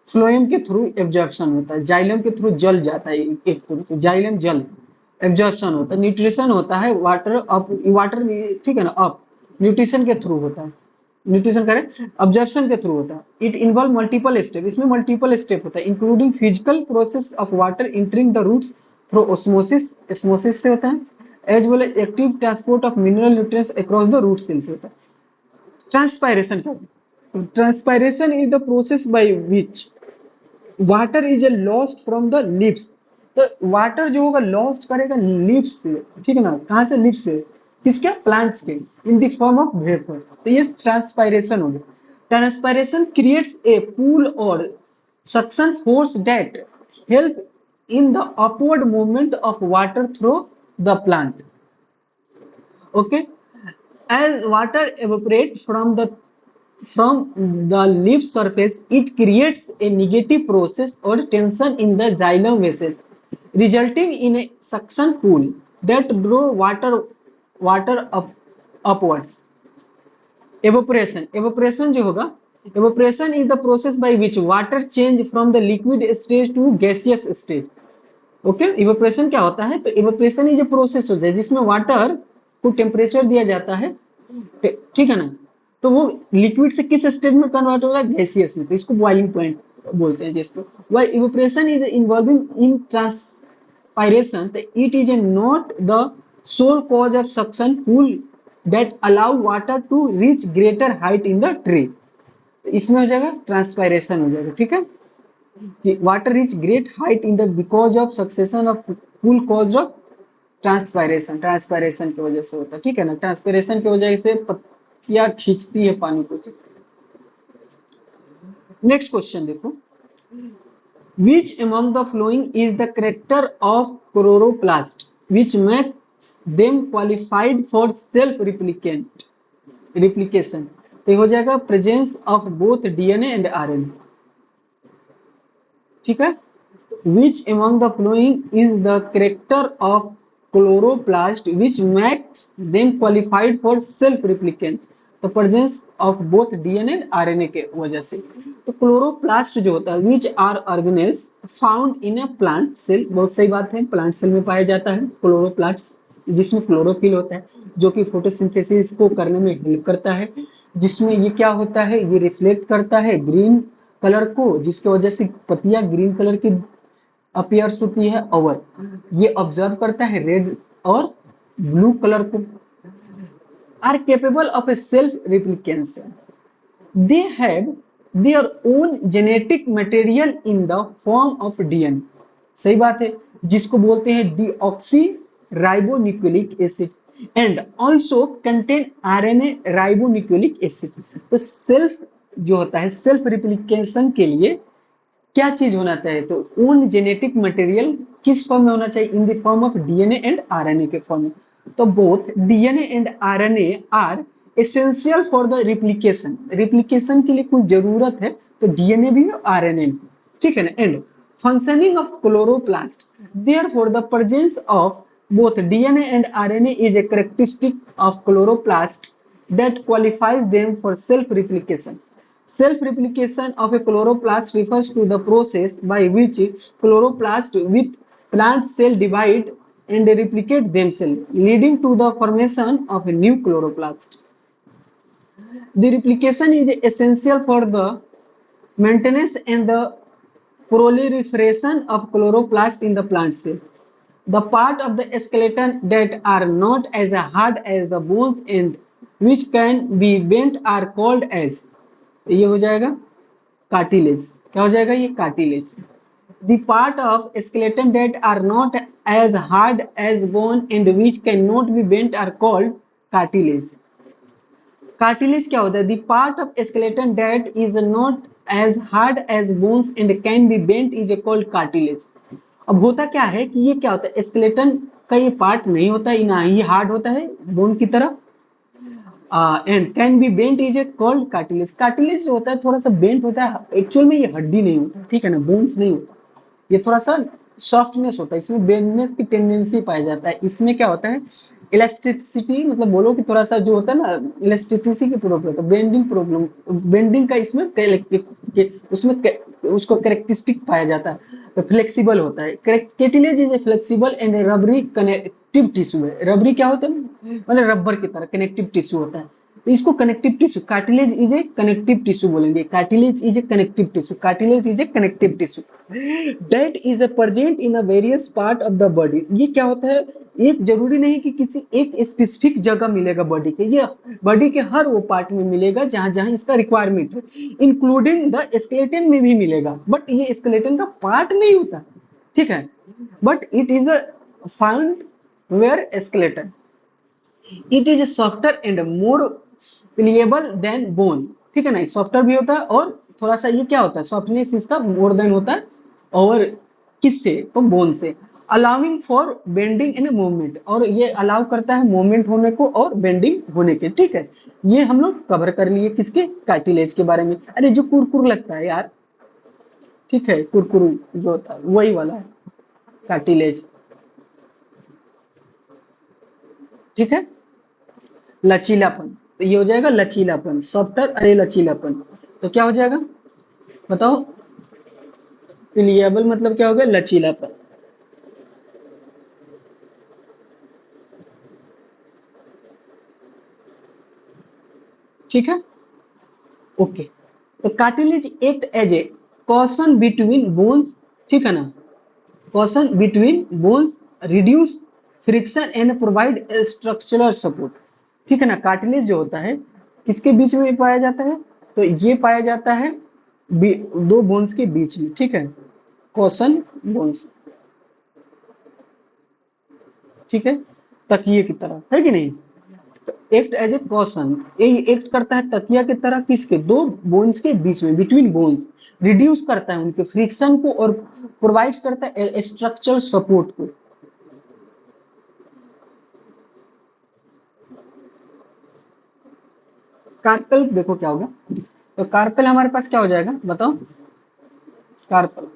S1: फ्लोएम के थ्रू एब्जॉर्प्शन होता है, जाइलम के थ्रू जल जाता है, एक थ्रू जाइलम जल एब्जॉर्प्शन होता है, न्यूट्रिशन होता है वाटर अप, वाटर ठीक है ना, अप न्यूट्रिशन के थ्रू होता है, न्यूट्रिशन करेक्ट, ऑब्जर्प्शन के थ्रू होता है। इट इन्वॉल्व मल्टीपल स्टेप, इसमें मल्टीपल स्टेप होता है, including physical process of water entering the roots through osmosis, osmosis से होता है, as well as active transport of mineral nutrients across the root cell से होता है। ट्रांसपायरेशन क्या है, transpiration is the process by which water is a lost from the lips, तो water जो होगा लॉस्ट करेगा लिप्स से, ठीक है ना, कहां से, लिप्स से, किसके, प्लांट्स के, in the form of vapour, तो ये ट्रांसपायरेशन हो गया। ट्रांसपायरेशन क्रिएट्स ए पूल और suction force that help in the upward movement of water through the plant, okay. As water evaporate from the leaf surface, it creates a negative process or tension in the xylem vessel, resulting in a suction pool that draw water upwards. Evaporation जो होगा, evaporation is the process by which water change from the liquid stage to gaseous state, okay. Evaporation क्या होता है, तो evaporation is a process होता है जिसमें water को टेम्परेचर दिया जाता है, ठीक है ना, तो वो लिक्विड से किस स्टेट में कन्वर्ट होगा, गैसियस में, तो इसको बॉइलिंग पॉइंट बोलते हैं जिसको। While evaporation is involving in transpiration, तो it is not the sole cause of suction pull that allow water to reach greater height in the tree, तो इसमें हो जाएगा ट्रांसपायरेशन हो जाएगा, ठीक है। Water reach great height in the because of succession of pull cause of transpiration, transpiration की वजह से होता है, ठीक है ना, ट्रांसपायरेशन की वजह से पत्तियां खींचती है पानी को, नेक्स्ट क्वेश्चन देखो, which among the following is the character of chloroplast which makes them qualified for self replicant replication? तो ये हो जाएगा presence of both DNA and RNA. ठीक है, which among the following is the character of chloroplast which makes them qualified for self replicant? तो presence of both DNA and RNA के वजह से। तो क्लोरोप्लास्ट जो होता है which are organelles found in a plant cell, बहुत सही बात है, प्लांट सेल में पाया जाता है क्लोरोप्लास्ट, जिसमें क्लोरोफिल होता है जो कि फोटोसिंथेसिस को करने में हेल्प करता है, जिसमें ये क्या होता है, ये रिफ्लेक्ट करता है ग्रीन कलर को, जिसकी वजह से पत्तियां ग्रीन कलर की अपीयर्स होती है, और ये ऑब्जर्व करता है रेड और ब्लू कलर को। Are capable of a self replication, they have their own genetic material in the form of DNA। सही बात है, जिसको बोलते हैं deoxy ribonucleic acid and also contain RNA ribonucleic acid. तो सेल्फ जो होता है सेल्फ रिप्लिकेशन के लिए क्या चीज होना चाहिए, तो ओन जेनेटिक मटेरियल किस फॉर्म में होना चाहिए, in the form of DNA and RNA के फॉर्म में। तो both DNA and RNA are essential for the replication, replication के लिए कुछ जरूरत है तो डीएनए भी और आरएनए भी, ठीक है ना। And functioning of chloroplast, therefore the presence of both DNA and RNA is a characteristic of chloroplast that qualifies them for self-replication. Self-replication of a chloroplast refers to the process by which chloroplast with plant cell divide and replicate themselves, leading to the formation of a new chloroplast. The replication is essential for the maintenance and the proliferation of chloroplast in the plant cell. The part of the skeleton that are not as hard as the bones and which can be bent are called as, ये हो जाएगा cartilage। क्या हो जाएगा ये cartilage। The part of skeleton that are not as hard as bone and which cannot be bent are called cartilage। cartilage क्या होता है, the part of skeleton that is not as hard as bones and can be bent is called cartilage। अब होता क्या है कि ये क्या होता है, स्केलेटन का ये पार्ट नहीं होता है, ना ही हार्ड होता है बोन की तरह, and can be bent is a called cartilage. Cartilage जो होता है थोड़ा सा बेंट होता है, एक्चुअल में ये हड्डी नहीं होता, ठीक है ना, बोन्स नहीं होता, ये थोड़ा सा सॉफ्टनेस होता है, इसमें बेंडनेस की टेंडेंसी पाया जाता है। इसमें क्या होता है इलास्टिसिटी, मतलब बोलो कि थोड़ा सा जो होता है ना इलास्टिसिटी की प्रॉब्लम होता है, बेंडिंग प्रॉब्लम, बेंडिंग का इसमें उसमें उसको कैरेक्टरिस्टिक पाया जाता है, तो फ्लेक्सिबल होता है। Cartilage is a flexible and rubbery connective tissue है। रबरी क्या होता है, मतलब रबर की तरह कनेक्टिव टिश्यू होता है, तो इसको connective tissue, cartilage is a connective tissue बोलेंगे, cartilage is a connective tissue, cartilage is a connective tissue that is a present in a various part of the body. ये क्या होता है, एक जरूरी नहीं कि किसी एक स्पेसिफिक जगह मिलेगा बॉडी के, ये बॉडी के हर वो पार्ट में मिलेगा जहां जहां इसका रिक्वायरमेंट है, इंक्लूडिंग द स्केलेटन में भी मिलेगा, बट ये स्केलेटन का पार्ट नहीं होता, ठीक है, but it is a found where skeleton. It is softer and more pliable than bone, ठीक है ना, सॉफ्टर भी होता है और थोड़ा सा ये क्या होता है सॉफ्टनेस इसका मोर देन होता है, और किससे, तो बोन से। Allowing for bending in movement, और ये अलाउ करता है मूवमेंट होने को और बेंडिंग होने के, ठीक है। ये हम लोग कवर कर लिए किसके, कार्टिलेज के बारे में। अरे जो कुरकुर लगता है यार, ठीक है, कुरकुरू जो होता है वही वाला है कार्टिलेज, ठीक है। लचीलापन, तो ये हो जाएगा लचीलापन, सॉफ्टर, अरे लचीलापन, तो क्या हो जाएगा बताओ, प्लिएबल मतलब क्या हो गया, लचीलापन, ठीक है, ओके। तो cartilage act as a cushion between bones, ठीक है ना, cushion between bones, reduce friction and provide structural support, ठीक है ना। कार्टिलेज जो होता है किसके बीच में पाया जाता है, तो ये पाया जाता है दो बोन्स के बीच में, ठीक है, कॉशन बोन्स, ठीक है, तकिए की तरह, है कि नहीं। एक्ट एज ए कॉशन, ये एक्ट करता है तकिया की तरह, किसके, दो बोन्स के बीच में, बिटवीन बोन्स, रिड्यूस करता है उनके फ्रिक्शन को और प्रोवाइड्स करता है स्ट्रक्चरल सपोर्ट को। कार्पेल देखो क्या होगा, तो कार्पेल हमारे पास क्या हो जाएगा बताओ, कार्पल,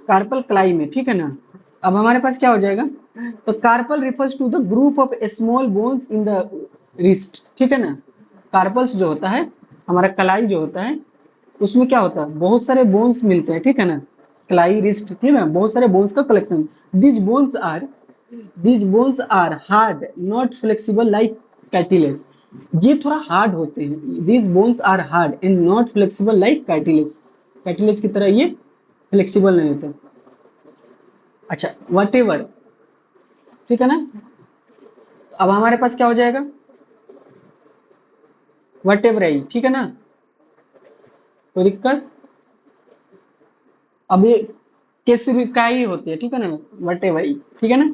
S1: कार्पल क्लाई में, ठीक है ना। अब हमारे पास क्या हो जाएगा, तो carpal refers to the group of small bones in the wrist, ठीक है ना। कार्पल्स जो होता है, हमारा कलाई जो होता है, उसमें क्या होता है, बहुत सारे बोन्स मिलते हैं, ठीक है ना। क्लाई रिस्ट, ठीक है ना, बहुत सारे बोन्स का collection. These bones are these bones are hard not flexible like cartilage, ये थोड़ा हार्ड होते हैं। These bones are hard and not flexible like cartilage, cartilage की तरह ये फ्लेक्सिबल नहीं होते। अच्छा वटेवर, ठीक है ना। अब हमारे पास क्या हो जाएगा, वटेवराई, ठीक है ना, कोई दिक्कत। अब ये केसरिकाई होती है, ठीक है ना, वटेवराई, ठीक है ना,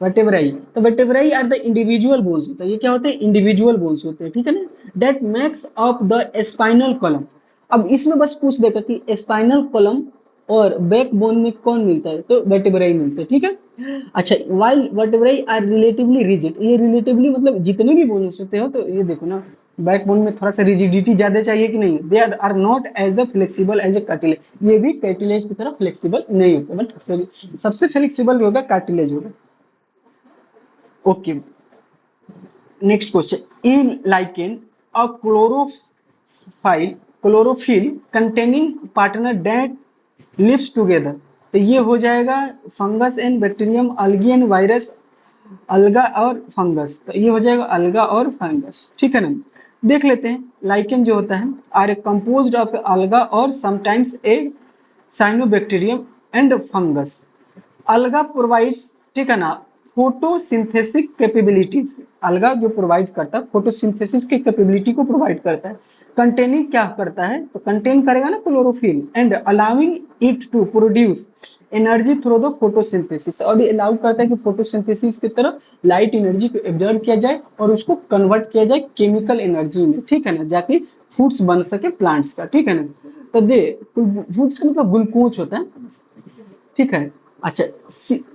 S1: वर्टेब्राई। तो वर्टेब्राई आर द इंडिविजुअल बोन्स होता है, ये क्या होते हैं, इंडिविजुअल बोन्स होते हैं, ठीक है ना, that makes up the spinal column. अब इसमें बस पूछ देगा कि स्पाइनल कॉलम और बैक बोन में कौन मिलता है, तो वर्टेब्राई मिलते हैं, ठीक है। अच्छा वाइल वर्टेब्राई आर रिलेटिवली रिजिड, ये रिलेटिवली मतलब जितने भी बोन्स होते हो, तो ये देखो ना, बैक बोन में थोड़ा सा रिजिडिटी ज्यादा चाहिए कि नहीं, they are not as the flexible as a cartilage, ये भी कार्टिलेज की तरह फ्लेक्सिबल नहीं होते, बट सबसे फ्लेक्सिबल होगा कार्टिलेज होगा। Okay, next question. In lichen, a chlorophyll containing partner that lives together. तो ये हो जाएगा fungus and bacterium, algae and virus, alga और फंगस, तो ये हो जाएगा अलगा और फंगस, ठीक है ना। देख लेते हैं, लाइकेन जो होता है आर ए कंपोज्ड ऑफ अलगा और sometimes a cyanobacterium and fungus. अलगा प्रोवाइड्स, ठीक है ना, फोटोसिंथेसिस कैपेबिलिटीज, अलगा जो प्रोवाइड करता है फोटोसिंथेसिस की कैपेबिलिटी को प्रोवाइड करता है। कंटेनिंग क्या करता है, तो कंटेन करेगा ना chlorophyll, and allowing it to produce energy through the photosynthesis, और ये अलाउ करता है कि फोटोसिंथेसिस की तरह लाइट एनर्जी को एब्जॉर्ब किया जाए और उसको कन्वर्ट किया जाए केमिकल एनर्जी में, ठीक है ना, जाके फूड्स बन सके प्लांट्स का, ठीक है ना। तो दे फूड्स का मतलब ग्लूकोज होता है, ठीक है। अच्छा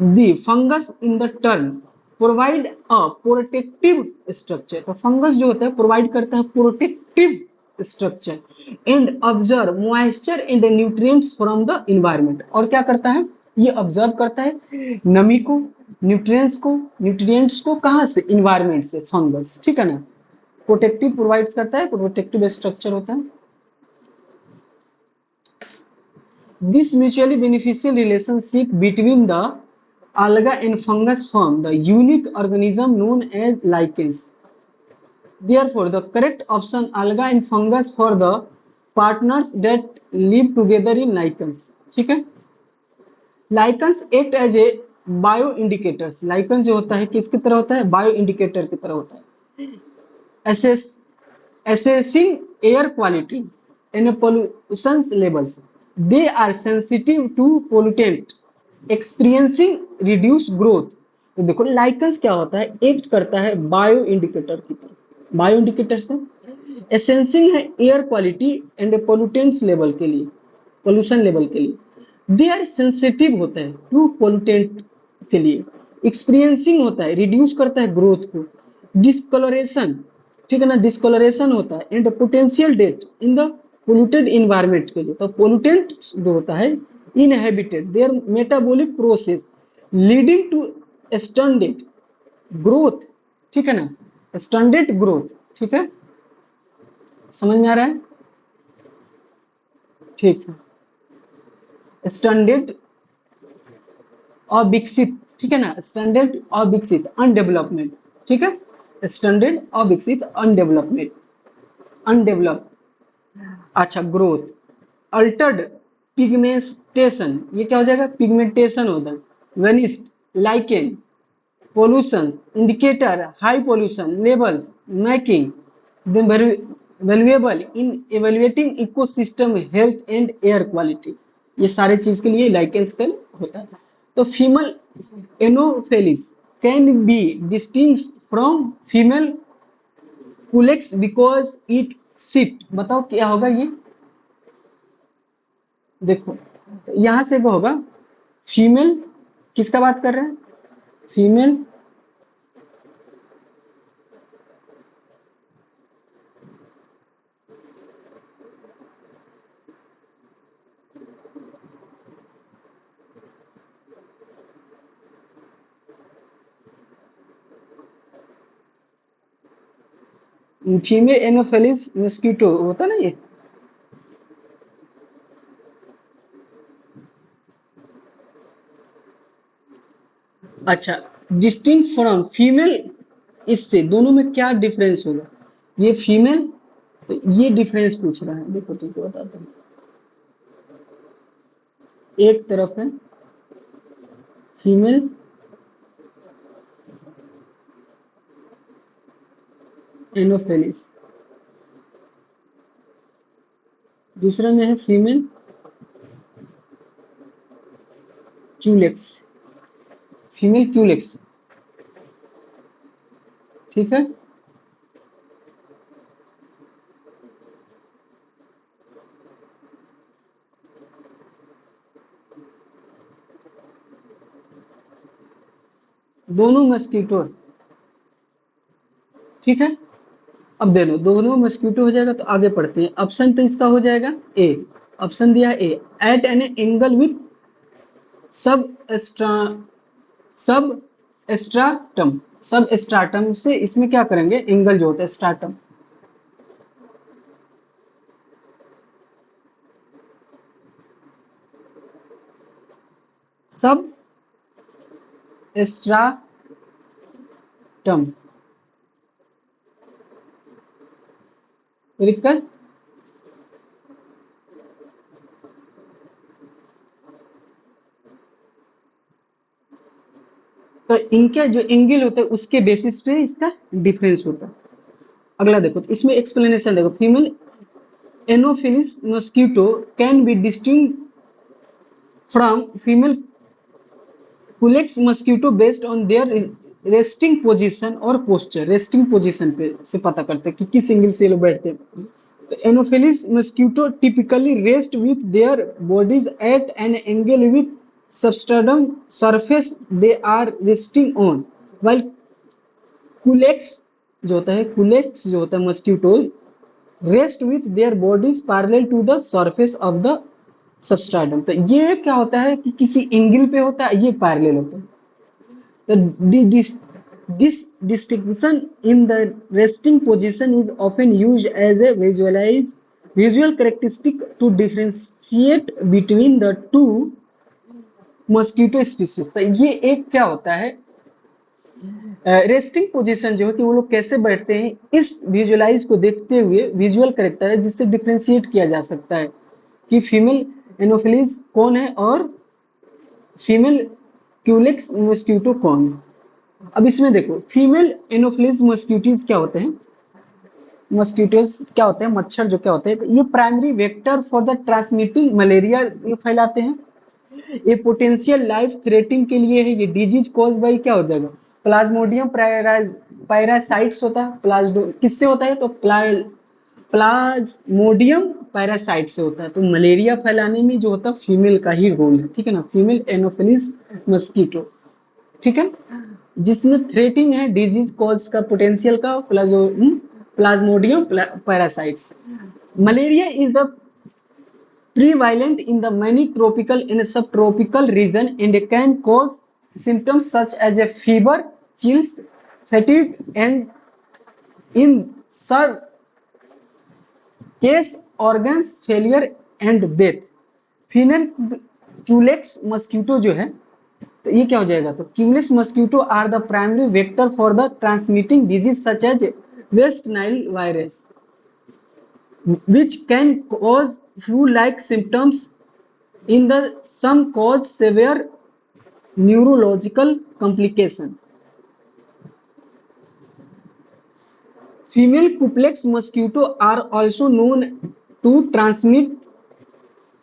S1: the fungus in the turn provide a protective structure, तो फंगस जो होता है प्रोवाइड करता है protective structure and observe moisture and nutrients from the environment, और क्या करता है, ये ऑब्जर्व करता है नमी को, न्यूट्रिएंट्स को कहां से, इन्वायरमेंट से, फंगस, ठीक है ना। प्रोटेक्टिव प्रोवाइड करता है, प्रोटेक्टिव स्ट्रक्चर होता है। This mutually beneficial relationship between the alga and fungus form the unique organism known as lichens. Therefore, the correct option alga and fungus for the partners that live together in lichens. ठीक है, lichens act as a bio indicators. Lichens जो होता है किसकी तरह होता है, bio indicator की तरह होता है। Assess, assessing air quality and pollution levels. They are sensitive to pollutant, experiencing reduced growth. तो देखो लाइकेंस क्या होता है, एक्ट करता है बायो इंडिकेटर की तरह, बायो इंडिकेटर से एसेंसिंग है air quality and pollutants level के लिए, पोल्यूशन लेवल के लिए। दे आर सेंसिटिव होता है टू पोल्यूटेंट के लिए, एक्सपीरियंसिंग होता है रिड्यूस करता है ग्रोथ को, डिस्कलरेशन, ठीक है ना, डिस्कलरेशन होता है and potential death in the polluted environment के लिए। तो पोल्यूटेंट जो होता है inhibited their metabolic process leading to standard growth, ठीक है ना, स्टैंडर्ड ग्रोथ, ठीक है, समझ में आ रहा है, ठीक है। स्टैंडर्ड और विकसित, ठीक है ना, स्टैंडर्ड और विकसित अनडेवलपमेंट, ठीक है, स्टैंडर्ड और विकसित अनडेवलपमेंट, अनडेवलप। अच्छा ग्रोथ, अल्टर्ड पिगमेंटेशन, ये क्या हो जाएगा, पिगमेंटेशन होता है। वेनिस्ट, lichen, pollution indicator high pollution levels, making valuable in evaluating ecosystem health and air quality, ये सारे चीज के लिए लाइकेंस कल होता है। तो female anopheles, can be distinguished from female culex because it sit. बताओ क्या होगा ये? देखो यहां से वो होगा फीमेल, किसका बात कर रहे हैं? फीमेल फीमेल एनोफेलिस मस्कीटो होता ना ये। अच्छा, डिस्टिंक्ट फ्रॉम फीमेल, इससे दोनों में क्या डिफरेंस होगा? ये फीमेल, तो ये डिफरेंस पूछ रहा है। देखो तुमको बताता हूँ। एक तरफ है फीमेल एनोफेलिस, दूसरा में है फीमेल क्यूलेक्स, फीमेल क्यूलेक्स। ठीक है, दोनों मस्कीटो। ठीक है, अब दे लो दोनों मस्कीटो हो जाएगा, तो आगे पढ़ते हैं। ऑप्शन तो इसका हो जाएगा ए, ऑप्शन दिया ए, एट एन एंगल विथ सब एस्ट्रा सब एस्ट्राटम। सब एस्ट्राटम से इसमें क्या करेंगे? एंगल जो होता है स्ट्राटम, सब एस्ट्राटम लिखकर, तो इनका जो एंगल होता है उसके बेसिस पे इसका डिफरेंस होता है। अगला देखो, तो इसमें एक्सप्लेनेशन देखो, female anopheles mosquito can be disting from female culex mosquito based on their resting position और पोस्चर। रेस्टिंग पोजीशन पे से पता करते हैं कि किस एंगल से ये लोग बैठते हैं। तो anopheles mosquito typically rest with their bodies at an angle with substratum surface they are resting on, while culex जो होता है, कुलेक्स जो होता है mosquito rest with their bodies parallel to the surface of the substratum. तो ये क्या होता है कि किसी एंगल पे होता है, ये पैरेलल होता है। तो this distinction in the resting position is often used as a visual characteristic to differentiate between the two mosquito species। तो ये एक क्या होता है, रेस्टिंग पोजीशन जो है कि वो लोग कैसे बैठते हैं, इस विजुअलाइज को देखते हुए विजुअल करेक्टर है जिससे डिफ्रेंशिएट किया जा सकता है कि फीमेल एनोफिलिस कौन है और फीमेल क्यूलेक्स मस्क्यूटो कौन है। अब इसमें देखो, फीमेल एनोफिलिस मस्क्यूटीज क्या होते हैं? मस्क्यूटोज क्या होते हैं? मच्छर जो क्या होते हैं, तो ये primary vector for the transmitting malaria ये फैलाते हैं। ये पोटेंशियल लाइफ थ्रेटिंग के लिए है। ये डिजीज कॉज बाई क्या हो जाएगा? प्लाज्मोडियम पैरासाइट्स होता है। प्लाज्मो किससे होता है? तो प्लाज्मोडियम पैरासाइट से होता है। तो मलेरिया फैलाने में जो होता है फीमेल का ही रोल है। ठीक है ना, फीमेल एनोफिलिस मस्कीटो। ठीक है, जिसमें थ्रेटिंग है डिजीज कॉज का पोटेंशियल का Plasmodium parasites. Malaria is the prevalent in the many tropical and subtropical region and can cause symptoms such as a fever, chills, fatigue, and in some case organs failure and death। Female Culex mosquito जो है, तो ये क्या हो जाएगा? तो Culex mosquito are the primary vector for the transmitting disease such as West Nile virus which can cause flu-like symptoms in the some cause severe neurological complication। Female Cuplex mosquito are also known to transmit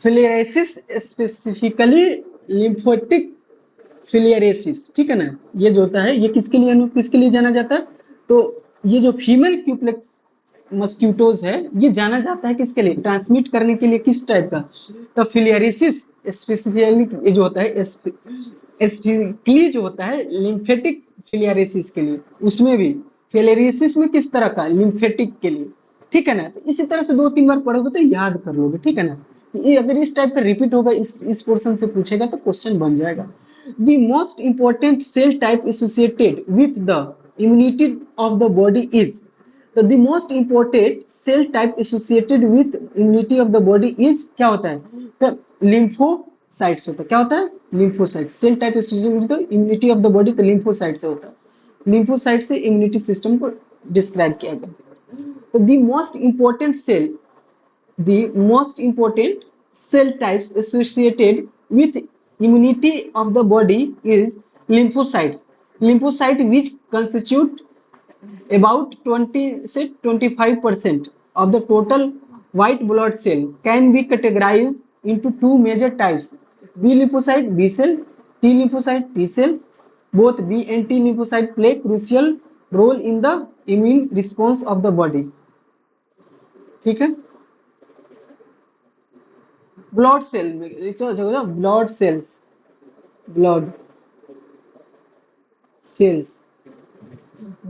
S1: filariasis, specifically lymphatic फिलियरेसिस, ठीक है ना। ये जो होता है ये किसके लिए जाना जाता है, तो ये जो फीमेल क्यूप्लेक्स मस्क्यूटोज है ये जाना जाता है किसके लिए, ट्रांसमिट करने के लिए, किस टाइप का, तो फिलियरेसिस स्पेसिफिकली ये जो होता है स्पेसिफिकली जो होता है लिम्फेटिक फिलियरेसिस के लिए, उसमें भी फिलियरेसिस में किस तरह का, लिम्फेटिक के लिए, ठीक है ना। तो इसी तरह से 2-3 बार पढ़ोगे तो याद कर लोगे, ठीक है ना। ये अगर इस टाइप का रिपीट होगा, इस पोर्शन से पूछेगा तो क्वेश्चन बन जाएगा। The most important cell type associated with the immunity of the body is, तो the most important cell type associated with immunity of the body is क्या होता है, तो लिम्फोसाइट्स होता है। क्या होता है, lymphocyte. Cell type associated with the immunity of the body, तो लिम्फोसाइट से होता है। लिम्फोसाइट से इम्यूनिटी सिस्टम को डिस्क्राइब किया गया। तो the most important cell types associated with immunity of the body is lymphocytes. Lymphocyte which constitute about 20 से 25% of the total white blood cell can be categorized into two major types: B lymphocyte B cell, T lymphocyte T cell. Both B and T lymphocyte play crucial role in the immune response of the body, ठीक है। Blood cell में blood cells, blood cells,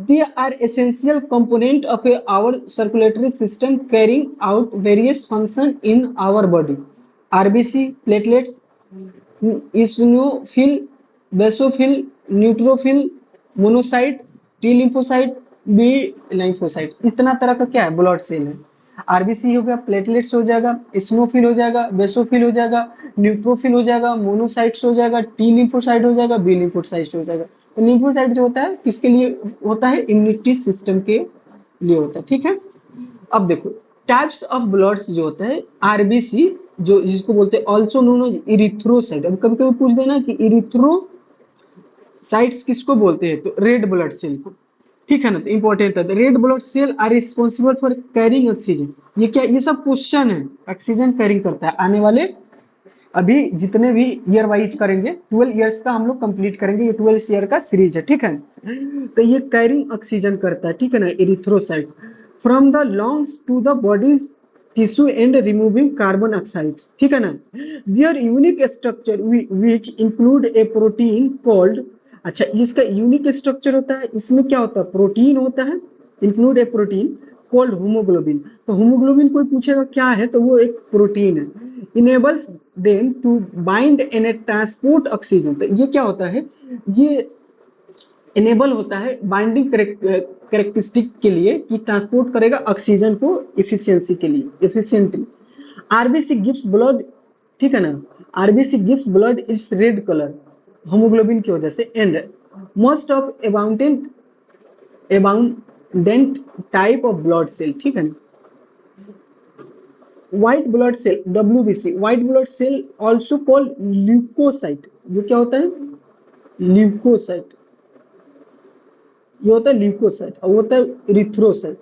S1: they are essential component of our circulatory system carrying out various functions in our body. RBC, platelets, eosinophil, basophil, neutrophil, monocyte, T lymphocyte, B lymphocyte, इतना तरह का क्या है, blood cell है। RBC हो गया, platelets हो जाएगा, इस्नोफिल हो जाएगा, बेसोफिल हो जाएगा, न्यूट्रोफिल हो जाएगा, मोनोसाइट्स हो जाएगा, टी लिम्फोसाइट हो जाएगा, बी लिम्फोसाइट हो जाएगा। तो लिम्फोसाइट जो होता है किसके लिए होता है, इम्यूनिटी सिस्टम के लिए होता है, ठीक है। अब देखो टाइप्स ऑफ ब्लड्स जो होता है, आरबीसी जो जिसको बोलते हैं ऑल्सो नोन एज इरिथ्रोसाइट। अब कभी कभी पूछ देना कि इरिथ्रोसाइट्स किसको बोलते हैं, तो रेड ब्लड सेल को, ठीक है ना। तो इंपॉर्टेंट है, red blood cell are responsible for carrying oxygen. ये क्या, ये सब क्वेश्चन है, ऑक्सीजन कैरिंग करता है। आने वाले अभी जितने भी ईयर वाइज करेंगे, 12 इयर्स का हम लोग कंप्लीट करेंगे, ये 12 ईयर का सीरीज है, ठीक है। तो ये कैरिंग ऑक्सीजन करता है, ठीक है ना, erythrocyte, from the lungs to the body's tissue and removing carbon oxide, ठीक है ना। Their unique structure which include a protein called, अच्छा इसका यूनिक स्ट्रक्चर होता है, इसमें क्या होता है, प्रोटीन होता है, include a protein called haemoglobin. तो होमोग्लोबिन कोई पूछेगा क्या है, तो वो एक प्रोटीन है। Enables them to bind and transport oxygen. तो ये क्या होता है, ये इनेबल होता है बाइंडिंग कैरेक्टरिस्टिक के लिए कि ट्रांसपोर्ट करेगा ऑक्सीजन को इफिशियंसी के लिए, इफिशिएंटली। आरबीसी गिव्स ब्लड, ठीक है ना, RBC gives blood its red colour haemoglobin की वजह से। And most of abundant type of blood cell, ठीक है ना। White blood cell WBC, white blood cell also called leukocyte. जो क्या होता है, ल्यूकोसाइट, ये होता है ल्यूकोसाइट, और होता है erythrocyte.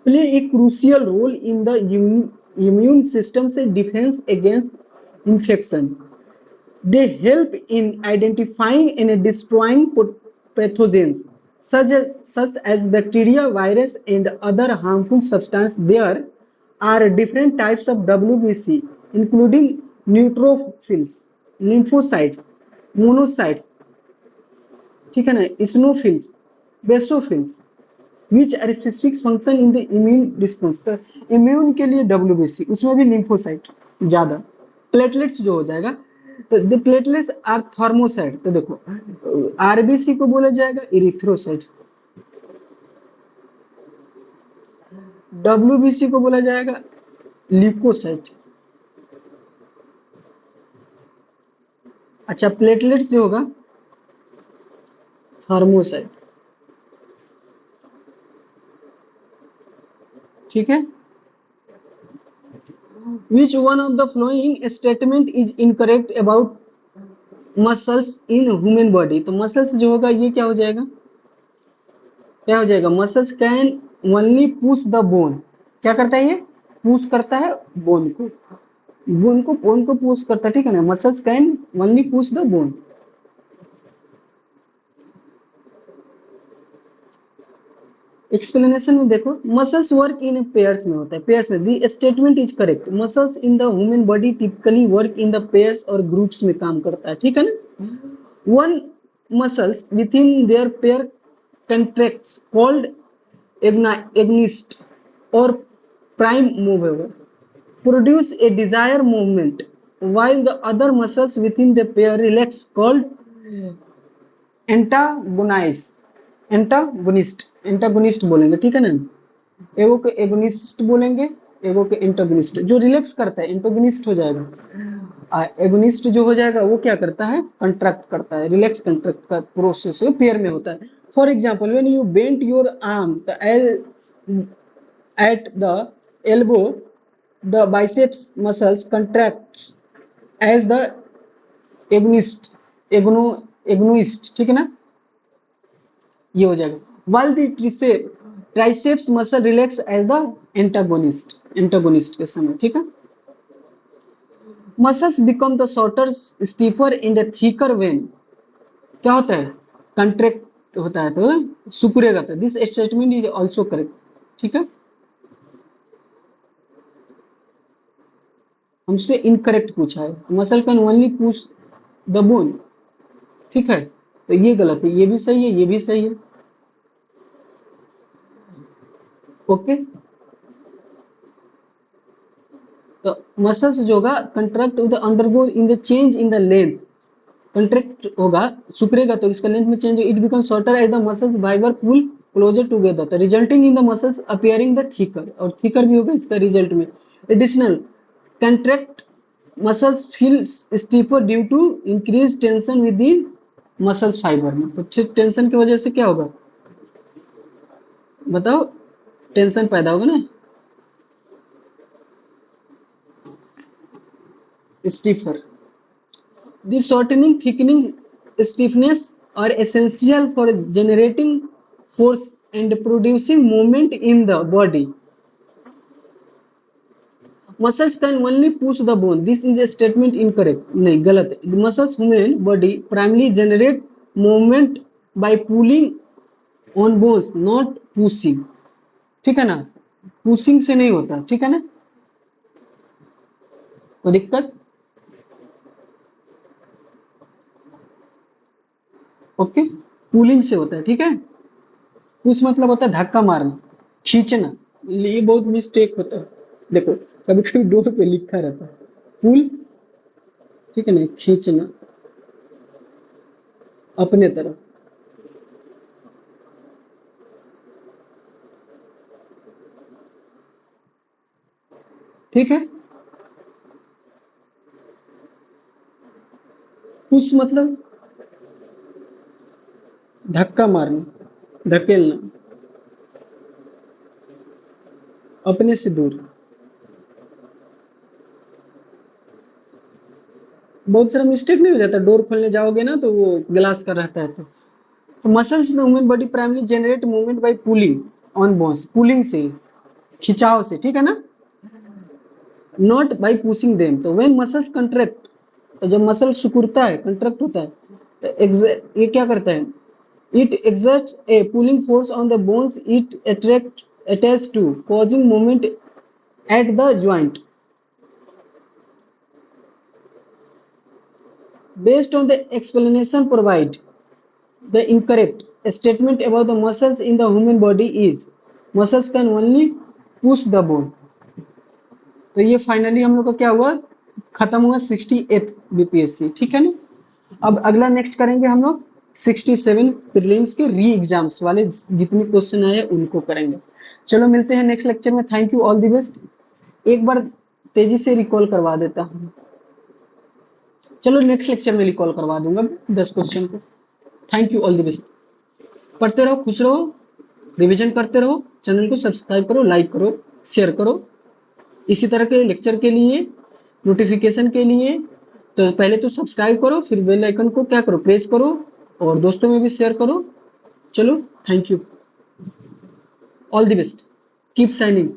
S1: Play a crucial role in the immune system से defence against infection. They help in identifying and destroying pathogens such as bacteria, virus, and other harmful substances. There are different types of WBC, including neutrophils, lymphocytes, monocytes, ठीक है ना, eosinophils, basophils, which are specific function in the immune response। तो immune के लिए WBC, उसमें भी lymphocyte ज्यादा। Platelets जो हो जाएगा, तो द प्लेटलेट्स आर थर्मोसाइट। तो देखो आरबीसी को बोला जाएगा इरिथ्रोसाइट, डब्ल्यूबीसी को बोला जाएगा ल्यूकोसाइट। अच्छा प्लेटलेट्स जो होगा थर्मोसाइट, ठीक है। Which one of the following statement is incorrect about muscles in human body? तो muscles जो होगा ये क्या हो जाएगा, क्या हो जाएगा, muscles can only push the bone। क्या करता है ये, पुश करता है बोन को। बोन को पुश करता है, ठीक है ना, muscles can only push the bone. Explanation में देखो, मसल्स वर्क इन पेयर्स में होता है, पेयर्स में, the statement is correct, muscles in the human body typically work in the pairs और ग्रुप्स में काम करता है, ठीक है ना। One muscles within their pair contracts called agonist और prime mover produce a desired movement while the other muscles within the pair relax called antagonist बोलेंगे, ठीक है ना। एगो के एगोनिस्ट बोलेंगे, एगो के एंटागोनिस्ट। जो रिलैक्स करता है एंटागोनिस्ट हो जाएगा, एगोनिस्ट जो हो जाएगा वो क्या करता है, कंट्रैक्ट करता है। रिलैक्स कंट्रैक्ट का प्रोसेस पेयर में होता है। For example when you bent your arm at the elbow the biceps muscles contracts as the agonist, ठीक है ना, ये हो जाएगा। while the triceps muscle relax as the antagonist के समय, ठीक है। muscles become the shorter, stiffer and thicker when क्या होता है, कंट्रैक्ट होता है तो सिकुड़ेगा। तो this statement is also correct, ठीक है। हमसे इनकरेक्ट पूछा है, muscle can only push the bone, ठीक है, तो ये गलत है, ये भी सही है, ये भी सही है। ओके, तो मसल्स जो होगा contract with undergo in the change in the length, contract होगा सिकुड़ेगा तो इसका लेंथ में change, it become shorter as the muscles fibre pull closer together, तो resulting in the muscles appearing the thicker, और थिकर भी होगा इसका रिजल्ट में। Additional contract muscles feel stiffer due to increased tension within muscles fiber में, तो tension की वजह से क्या होगा बताओ, टेंशन पैदा होगा ना, stiffer। The shortening, thickening, stiffness are essential for generating force and producing movement in the body. Muscles can only push the bone. This is a statement incorrect. नहीं, गलत है। The muscles human body primarily generate movement by pulling on bones, not pushing. ठीक है ना, pushing से नहीं होता, ठीक है ना, कोई दिक्कत। ओके, पुलिंग से होता है, ठीक है। पुश मतलब होता है धक्का मारना, खींचना, ये बहुत मिस्टेक होता है। देखो कभी कभी डोर पे लिखा रहता है पुल, ठीक है ना, खींचना अपने तरफ। ठीक है, पुश मतलब धक्का मारना, धकेलना, अपने से दूर। बहुत सारा मिस्टेक नहीं हो जाता, डोर खोलने जाओगे ना तो वो ग्लास का रहता है। तो muscles in the human body primary generate movement by pulling on bones, pulling से, खिंचाव से, ठीक है ना, नॉट बाय पुशिंग देम। तो व्हेन मसल्स कंट्रैक्ट, तो जब मसल सिकुड़ता है, कंट्रैक्ट होता है, तो ये क्या करता है, it exerts a pulling force on the bones it attached to, causing movement at the joint. Based on the explanation provided, the incorrect statement about the muscles in the human body is muscles can only push the bone. तो ये finally हम लोग का क्या हुआ, खत्म हुआ 68th BPSC, ठीक है ना। अब अगला नेक्स्ट करेंगे हम लोग 67 प्रीलिम्स के री एग्जाम्स वाले, जितने क्वेश्चन आए उनको करेंगे। चलो मिलते हैं नेक्स्ट लेक्चर में। Thank you, all the best. एक बार तेजी से रिकॉल करवा देता हूँ, चलो नेक्स्ट लेक्चर में रिकॉल करवा दूंगा 10 क्वेश्चन को। Thank you, all the best. पढ़ते रहो, खुश रहो, रिवीजन करते रहो, चैनल को सब्सक्राइब करो, लाइक करो, शेयर करो। इसी तरह के लेक्चर के लिए, नोटिफिकेशन के लिए तो पहले तो सब्सक्राइब करो, फिर बेल आइकन को क्या करो, प्रेस करो, और दोस्तों में भी शेयर करो। चलो, thank you, all the best, keep signing.